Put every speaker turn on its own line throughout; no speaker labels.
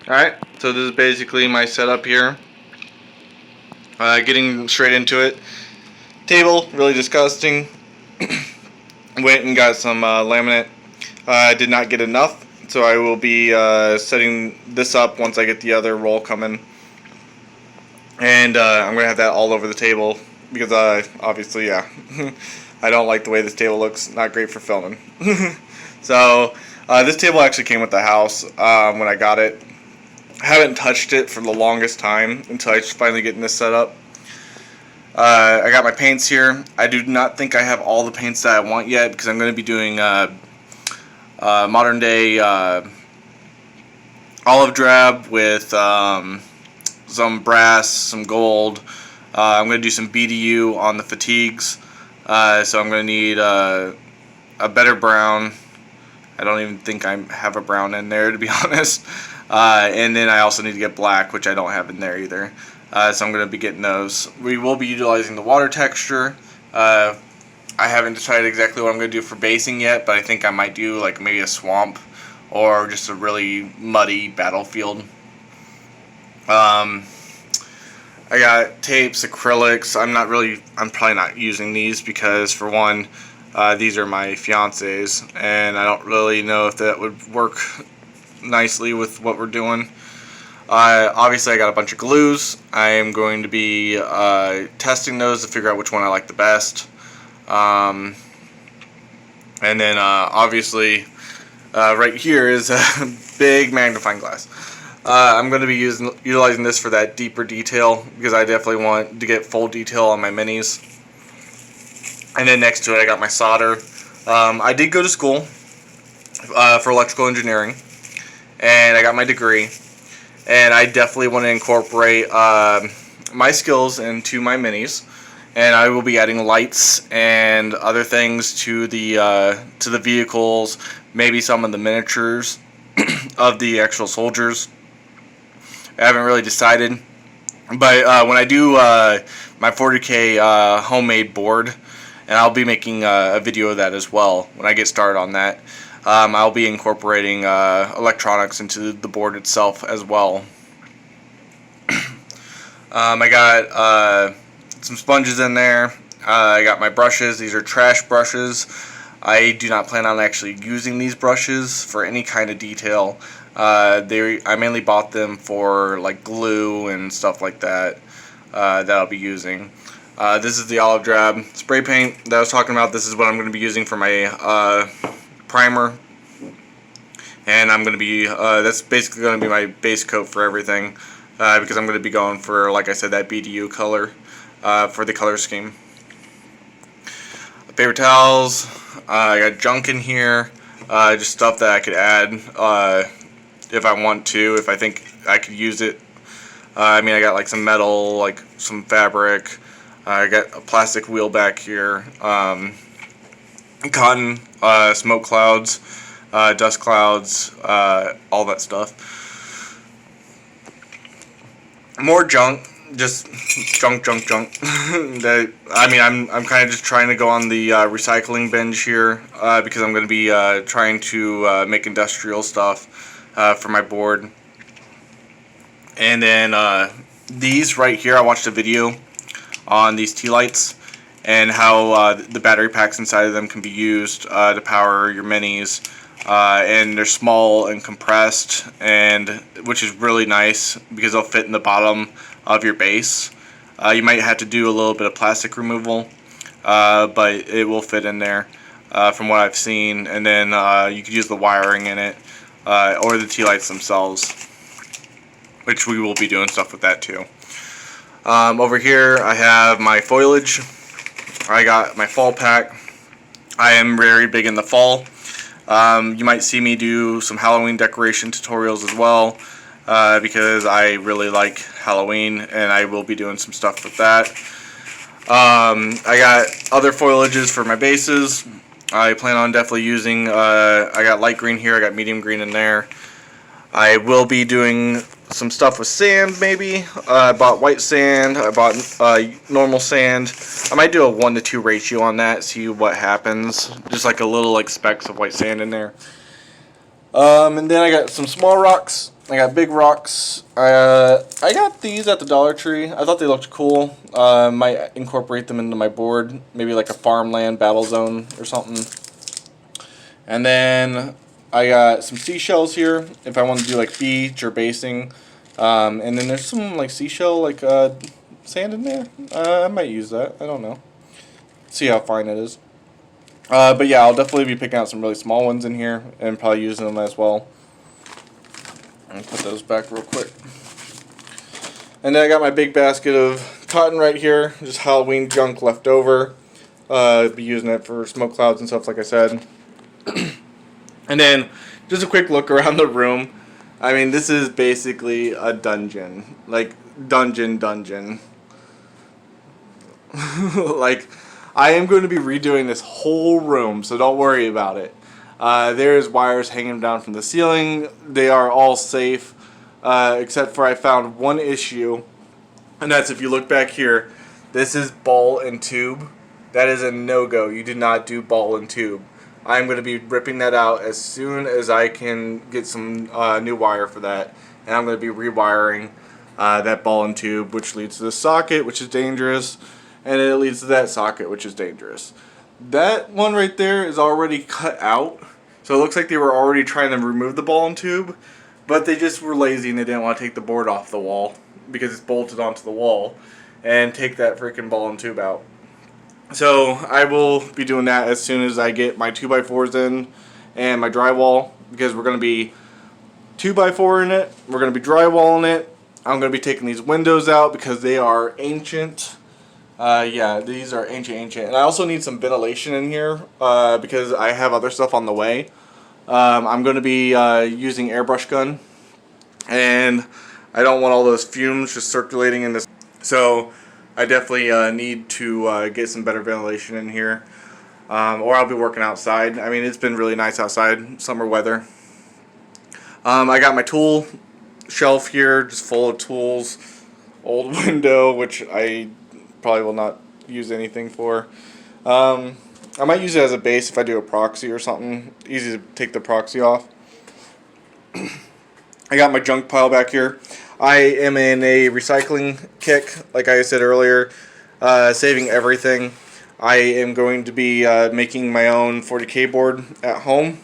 Alright, so this is basically my setup here. Getting straight into it. Table, really disgusting. Went and got some laminate. I did not get enough, so I will be setting this up once I get the other roll coming. And I'm going to have that all over the table because obviously, yeah, I don't like the way this table looks. Not great for filming. So this table actually came with the house when I got it. I haven't touched it for the longest time until I finally get this set up. I got my paints here. I do not think I have all the paints that I want yet because I'm going to be doing modern day olive drab with some brass, some gold. I'm going to do some BDU on the fatigues. So I'm going to need a better brown. I don't even think I have a brown in there, to be honest. And then I also need to get black, which I don't have in there either. So I'm going to be getting those. We will be utilizing the water texture. I haven't decided exactly what I'm going to do for basing yet, but I think I might do like maybe a swamp or just a really muddy battlefield. I got tapes, acrylics. I'm probably not using these because, for one, these are my fiance's, and I don't really know if that would work nicely with what we're doing. Obviously, I got a bunch of glues. I am going to be testing those to figure out which one I like the best. And then, obviously, right here is a big magnifying glass. I'm going to be utilizing this for that deeper detail because I definitely want to get full detail on my minis. And then next to it, I got my solder. I did go to school for electrical engineering, and I got my degree. And I definitely want to incorporate my skills into my minis, and I will be adding lights and other things to the vehicles, maybe some of the miniatures of the actual soldiers. I haven't really decided, but when I do my 40K homemade board, and I'll be making a video of that as well when I get started on that. I'll be incorporating electronics into the board itself as well. I got some sponges in there. I got my brushes. These are trash brushes. I do not plan on actually using these brushes for any kind of detail. I mainly bought them for like glue and stuff like that that I'll be using. This is the olive drab spray paint that I was talking about. This is what I'm going to be using for my primer, and I'm going to be that's basically going to be my base coat for everything because I'm going to be going for, like I said, that BDU color for the color scheme. Paper towels. I got junk in here, just stuff that I could add if I want to, if I think I could use it. I mean, I got like some metal, like some fabric. I got a plastic wheel back here. Cotton, smoke clouds, dust clouds, all that stuff. More junk, just junk. I'm kind of just trying to go on the recycling binge here because I'm going to be trying to make industrial stuff for my board. And then these right here, I watched a video on these tea lights and how the battery packs inside of them can be used to power your minis, and they're small and compressed, and which is really nice because they'll fit in the bottom of your base. You might have to do a little bit of plastic removal, but it will fit in there from what I've seen. And then you could use the wiring in it or the tea lights themselves, which we will be doing stuff with that too. Over here I have my foliage. I got my fall pack. I am very big in the fall. You might see me do some Halloween decoration tutorials as well because I really like Halloween, and I will be doing some stuff with that. I got other foliages for my bases. I plan on definitely using, I got light green here, I got medium green in there. I will be doing some stuff with sand, maybe. I bought white sand, I bought normal sand. I might do a 1-to-2 ratio on that, see what happens. Just like a little like specks of white sand in there. And then I got some small rocks. I got big rocks. I got these at the Dollar Tree. I thought they looked cool. Might incorporate them into my board. Maybe like a farmland battle zone or something. And then I got some seashells here if I want to do like beach or basing. And then there's some like seashell like sand in there. I might use that. I don't know. See how fine it is. But yeah, I'll definitely be picking out some really small ones in here and probably using them as well. I'll put those back real quick. And then I got my big basket of cotton right here, just Halloween junk left over. Be using it for smoke clouds and stuff like I said. And then just a quick look around the room. I mean, this is basically a dungeon. Like, dungeon. Like, I am going to be redoing this whole room, so don't worry about it. There's wires hanging down from the ceiling. They are all safe, except for I found one issue, and that's if you look back here, this is ball and tube. That is a no-go. You do not do ball and tube. I'm going to be ripping that out as soon as I can get some new wire for that, and I'm going to be rewiring that ball and tube, which leads to the socket, which is dangerous, and it leads to that socket, which is dangerous. That one right there is already cut out, so it looks like they were already trying to remove the ball and tube, but they just were lazy and they didn't want to take the board off the wall because it's bolted onto the wall and take that freaking ball and tube out. So I will be doing that as soon as I get my 2x4s in and my drywall, because we're going to be 2x4 in it, we're going to be drywalling it. I'm going to be taking these windows out because they are ancient. Yeah, these are ancient. And I also need some ventilation in here because I have other stuff on the way. I'm going to be using airbrush gun, and I don't want all those fumes just circulating in this. So I definitely need to get some better ventilation in here, or I'll be working outside. I mean, it's been really nice outside, summer weather. I got my tool shelf here, just full of tools. Old window, which I probably will not use anything for. I might use it as a base if I do a proxy or something. Easy to take the proxy off. I got my junk pile back here. I am in a recycling kick, like I said earlier, saving everything. I am going to be making my own 40K board at home.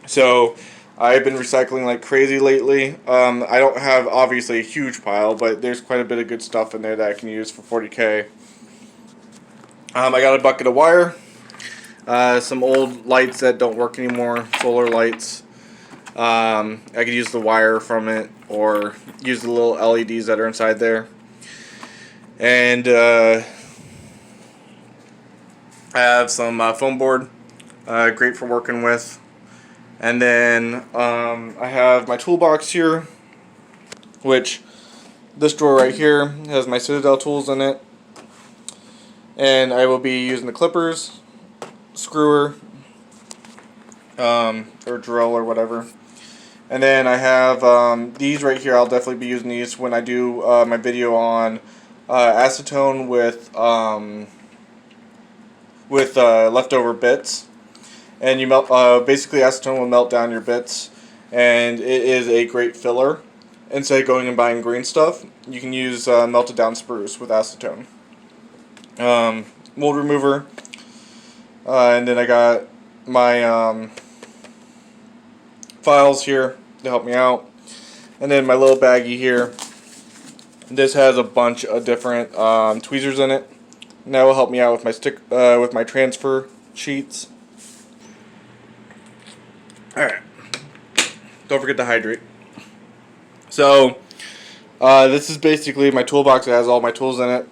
So I've been recycling like crazy lately. I don't have obviously a huge pile, but there's quite a bit of good stuff in there that I can use for 40K. I got a bucket of wire, some old lights that don't work anymore, solar lights. I could use the wire from it or use the little LEDs that are inside there. And I have some foam board, great for working with. And then I have my toolbox here, which this drawer right here has my Citadel tools in it. And I will be using the clippers, screwer, or drill or whatever. And then I have these right here. I'll definitely be using these when I do my video on acetone with leftover bits. And you melt. Basically, acetone will melt down your bits, and it is a great filler. Instead of going and buying green stuff, you can use melted down spruce with acetone. Mold remover, and then I got my files here to help me out, and then my little baggie here. This has a bunch of different tweezers in it, and that will help me out with my transfer sheets. Alright, don't forget to hydrate. So, this is basically my toolbox. It has all my tools in it.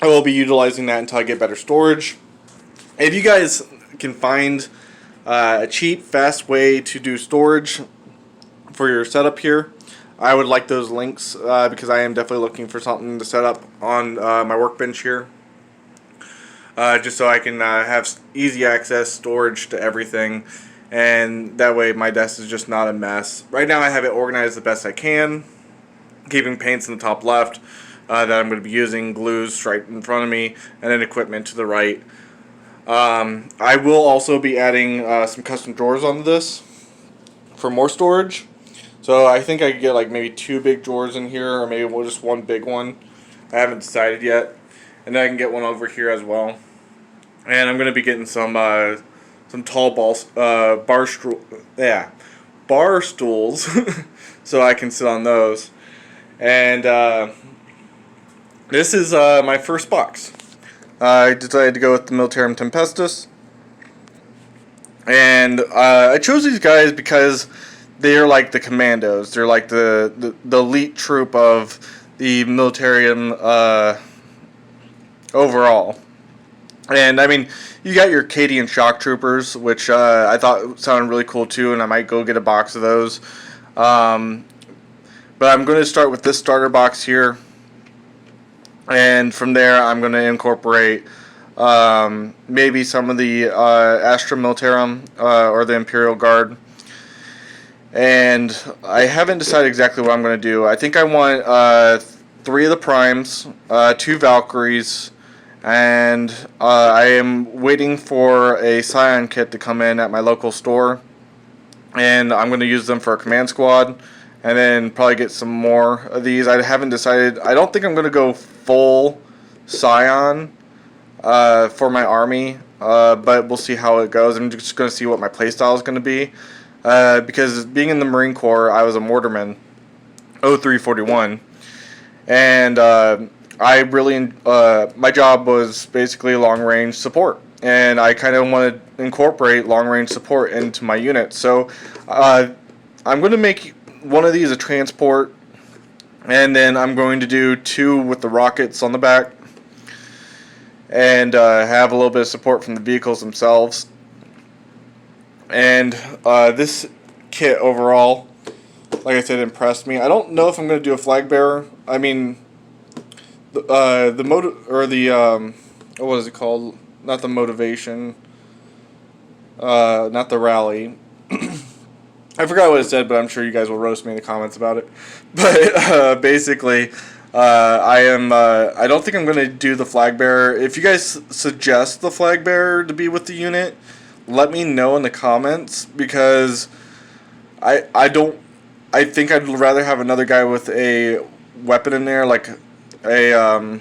I will be utilizing that until I get better storage. If you guys can find a cheap, fast way to do storage for your setup here, I would like those links because I am definitely looking for something to set up on my workbench here. Just so I can have easy access storage to everything. And that way my desk is just not a mess. Right now I have it organized the best I can, keeping paints in the top left that I'm going to be using, glues right in front of me, and then equipment to the right. I will also be adding some custom drawers onto this. for more storage. So I think I could get like maybe 2 big drawers in here, or maybe just one big one. I haven't decided yet. And then I can get one over here as well. And I'm gonna be getting some tall bar stools, so I can sit on those. And this is my first box. I decided to go with the Militarum Tempestus. And I chose these guys because they're like the commandos. They're like the elite troop of the Militarium overall. And I mean, you got your Cadian shock troopers, which I thought sounded really cool too, and I might go get a box of those. But I'm going to start with this starter box here, and from there I'm going to incorporate maybe some of the Astra Militarum or the Imperial Guard. And I haven't decided exactly what I'm going to do. I think I want 3 of the Primes, 2 Valkyries, and I am waiting for a Scion kit to come in at my local store, and I'm going to use them for a command squad, and then probably get some more of these. I haven't decided. I don't think I'm going to go full Scion for my army, but we'll see how it goes. I'm just going to see what my playstyle is going to be, because being in the Marine Corps, I was a mortarman, 0341, and I really, my job was basically long-range support, and I kind of want to incorporate long-range support into my unit. So I'm going to make one of these a transport, and then I'm going to do 2 with the rockets on the back, and have a little bit of support from the vehicles themselves. And this kit overall, like I said, impressed me. I don't know if I'm going to do a flag bearer. I mean, what is it called? Not the motivation. Not the rally. I forgot what it said, but I'm sure you guys will roast me in the comments about it. But basically, I don't think I'm going to do the flag bearer. If you guys suggest the flag bearer to be with the unit, let me know in the comments, because I think I'd rather have another guy with a weapon in there, like a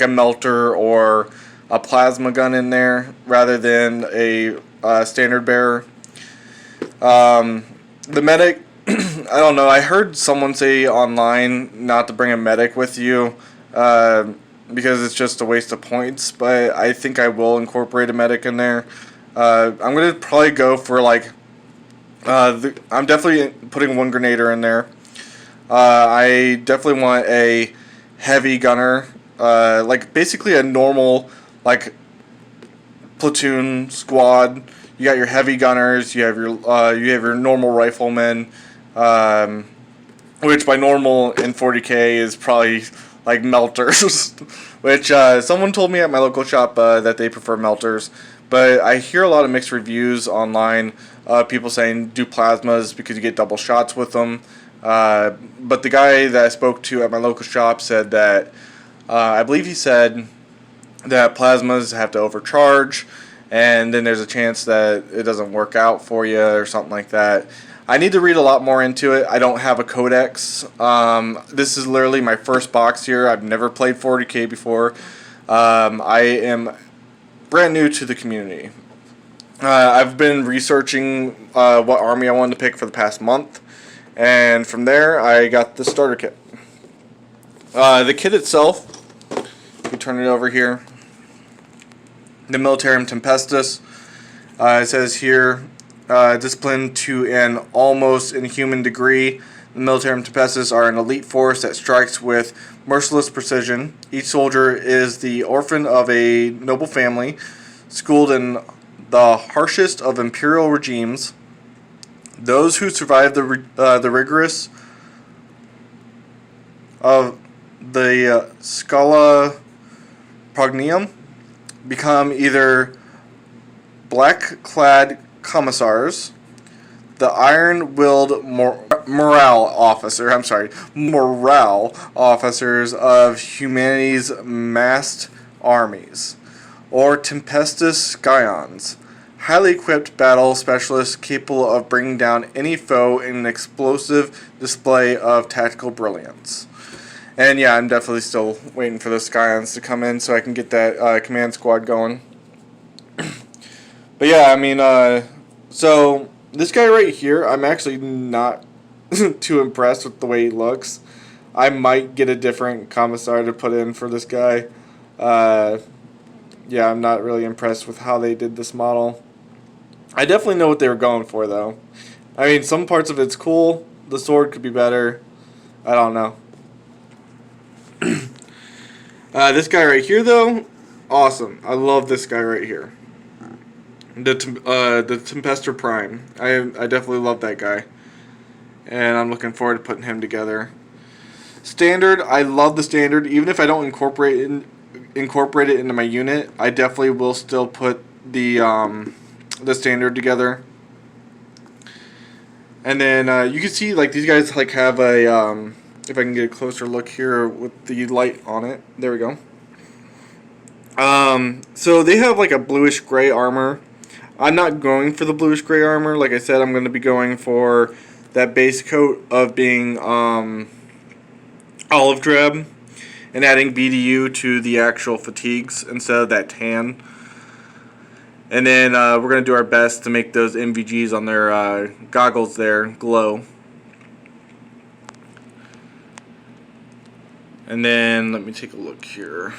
melter or a plasma gun in there, rather than a standard bearer. The medic, I don't know. I heard someone say online not to bring a medic with you because it's just a waste of points, but I think I will incorporate a medic in there. I'm going to probably go for like, I'm definitely putting 1 Grenadier in there. I definitely want a heavy gunner, like basically a normal like platoon squad. You got your heavy gunners, you have your normal riflemen, which by normal in 40K is probably like melters, which someone told me at my local shop that they prefer melters, but I hear a lot of mixed reviews online. People saying do plasmas because you get double shots with them. But the guy that I spoke to at my local shop said that, I believe he said that plasmas have to overcharge, and then there's a chance that it doesn't work out for you or something like that. I need to read a lot more into it. I don't have a codex. This is literally my first box here. I've never played 40K before. I am brand new to the community. I've been researching what army I wanted to pick for the past month, and from there I got the starter kit. The kit itself, we turn it over here. The Militarum Tempestus. It says here, disciplined to an almost inhuman degree, the Militarum Tempestus are an elite force that strikes with merciless precision. Each soldier is the orphan of a noble family, schooled in the harshest of imperial regimes. Those who survive the rigorous of the Scala Prognium become either black-clad commissars, the iron-willed morale officers of humanity's massed armies, or Tempestus Scions, highly equipped battle specialist capable of bringing down any foe in an explosive display of tactical brilliance. And yeah, I'm definitely still waiting for the Scions to come in so I can get that command squad going. But yeah, I mean, so this guy right here, I'm actually not too impressed with the way he looks. I might get a different commissar to put in for this guy. Yeah, I'm not really impressed with how they did this model. I definitely know what they were going for, though. I mean, some parts of it's cool. The sword could be better. I don't know. This guy right here, though, awesome. I love this guy right here. The Tempester Prime. I definitely love that guy. And I'm looking forward to putting him together. Standard, I love the standard. Even if I don't incorporate it into my unit, I definitely will still put the standard together. And then you can see like these guys like have a if I can get a closer look here with the light on it. There we go. So they have like a bluish gray armor. I'm not going for the bluish gray armor. Like I said, I'm going to be going for that base coat of being olive drab and adding BDU to the actual fatigues instead of that tan. And then we're going to do our best to make those MVGs on their goggles there glow. And then let me take a look here.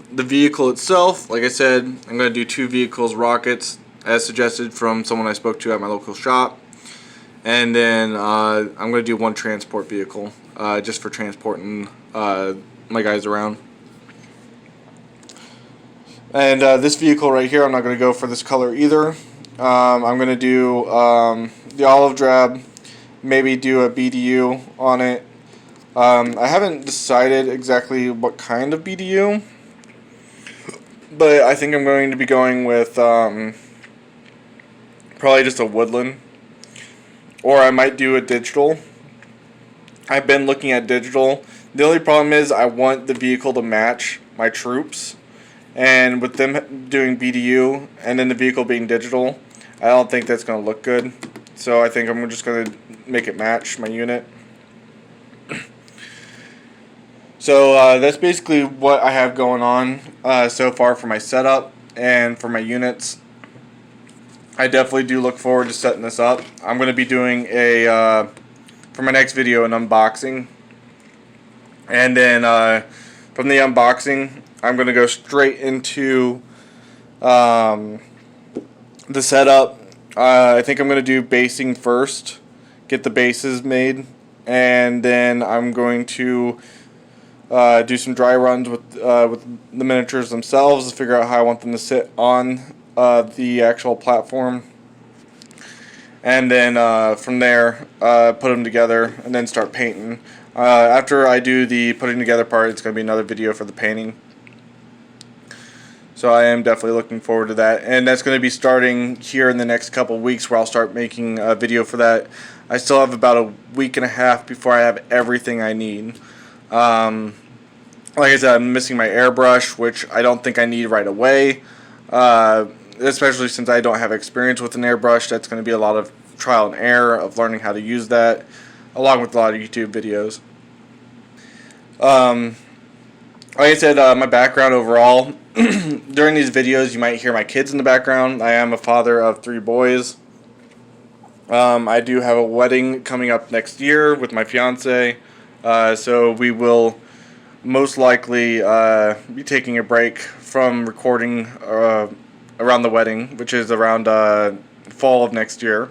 The vehicle itself, like I said, I'm going to do 2 vehicles, rockets, as suggested from someone I spoke to at my local shop. And then I'm going to do 1 transport vehicle, just for transporting my guys around. And this vehicle right here, I'm not going to go for this color either. I'm going to do the olive drab, maybe do a BDU on it. I haven't decided exactly what kind of BDU, but I think I'm going to be going with probably just a woodland, or I might do a digital. I've been looking at digital. The only problem is I want the vehicle to match my troops, and with them doing BDU and then the vehicle being digital, I don't think that's going to look good. So I think I'm just going to make it match my unit. So that's basically what I have going on so far for my setup and for my units. I definitely do look forward to setting this up. I'm going to be doing a for my next video an unboxing, and then from the unboxing I'm going to go straight into the setup. I think I'm going to do basing first, get the bases made, and then I'm going to do some dry runs with the miniatures themselves to figure out how I want them to sit on the actual platform, and then from there put them together and then start painting. After I do the putting together part, it's going to be another video for the painting. So I am definitely looking forward to that, and that's going to be starting here in the next couple weeks, where I'll start making a video for that. I still have about a week and a half before I have everything I need. Like I said, I'm missing my airbrush, which I don't think I need right away, especially since I don't have experience with an airbrush. That's going to be a lot of trial and error of learning how to use that, along with a lot of YouTube videos. Like I said, my background overall, during these videos you might hear my kids in the background. I am a father of 3 boys. I do have a wedding coming up next year with my fiance, so we will most likely be taking a break from recording around the wedding, which is around fall of next year.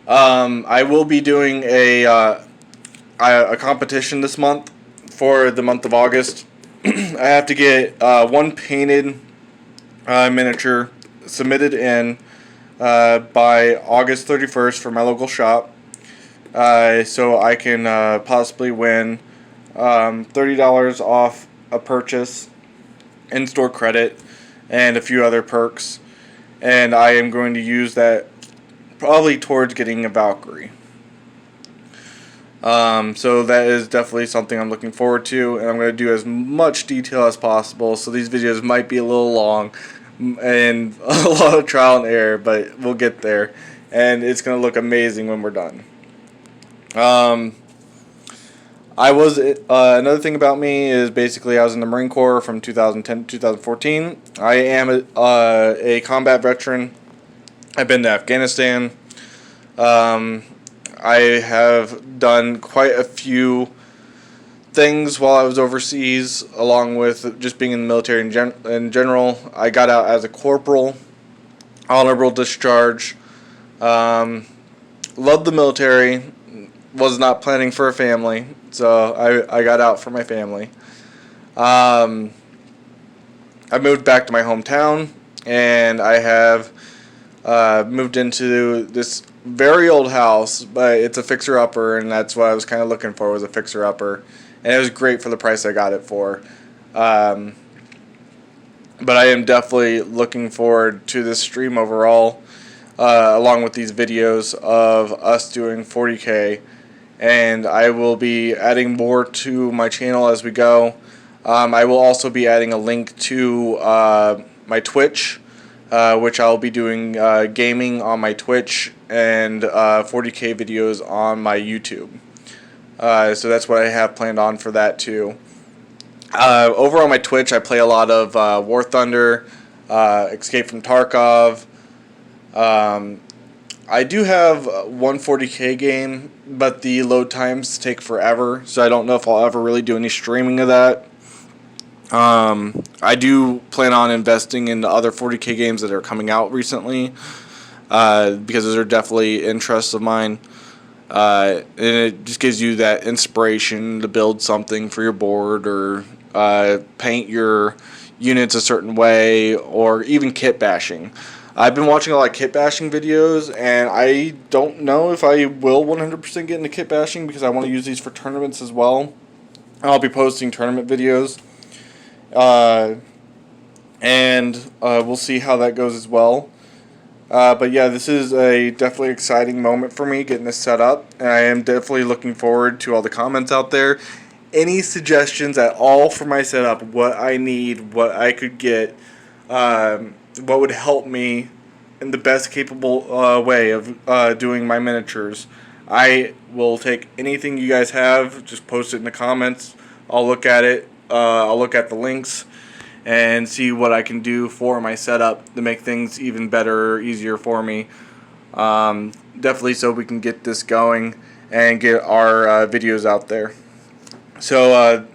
I will be doing a competition this month for the month of August. I have to get 1 painted miniature submitted in by August 31st for my local shop, so I can possibly win $30 off a purchase, in-store credit, and a few other perks. And I am going to use that probably towards getting a Valkyrie. So that is definitely something I'm looking forward to, and I'm going to do as much detail as possible, so these videos might be a little long, and a lot of trial and error, but we'll get there, and it's going to look amazing when we're done. I was another thing about me is basically I was in the Marine Corps from 2010 to 2014. I am a combat veteran. I've been to Afghanistan. I have done quite a few things while I was overseas, along with just being in the military in general. I got out as a corporal, honorable discharge. Loved the military. Was not planning for a family, so I got out for my family. I moved back to my hometown, and I have moved into this very old house, but it's a fixer-upper, and that's what I was kind of looking for, was a fixer-upper. And it was great for the price I got it for. But I am definitely looking forward to this stream overall, along with these videos of us doing 40K. And I will be adding more to my channel as we go. I will also be adding a link to my Twitch, which I'll be doing gaming on my Twitch and 40K videos on my YouTube. So that's what I have planned on for that too. Over on my Twitch, I play a lot of War Thunder, Escape from Tarkov. I do have one 40K game, but the load times take forever, so I don't know if I'll ever really do any streaming of that. I do plan on investing in the other 40K games that are coming out recently, because those are definitely interests of mine. And it just gives you that inspiration to build something for your board, or paint your units a certain way, or even kit bashing. I've been watching a lot of kit bashing videos, and I don't know if I will 100% get into kit bashing, because I want to use these for tournaments as well. I'll be posting tournament videos, and we'll see how that goes as well. But yeah, this is a definitely exciting moment for me, getting this set up, and I am definitely looking forward to all the comments out there. Any suggestions at all for my setup, what I need, what I could get, what would help me in the best capable way of doing my miniatures. I will take anything you guys have, just post it in the comments. I'll look at it, I'll look at the links, and see what I can do for my setup to make things even better, easier for me. Definitely so we can get this going and get our videos out there. So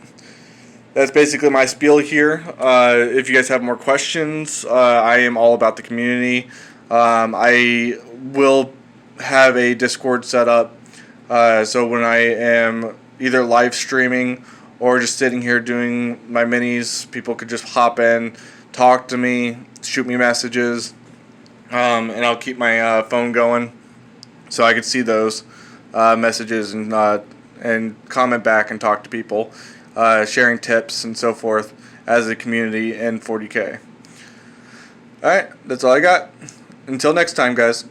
that's basically my spiel here. If you guys have more questions, I am all about the community. I will have a Discord set up, so when I am either live streaming or just sitting here doing my minis, people could just hop in, talk to me, shoot me messages, and I'll keep my phone going so I could see those messages and comment back and talk to people, sharing tips and so forth as a community in 40K. Alright, that's all I got. Until next time, guys.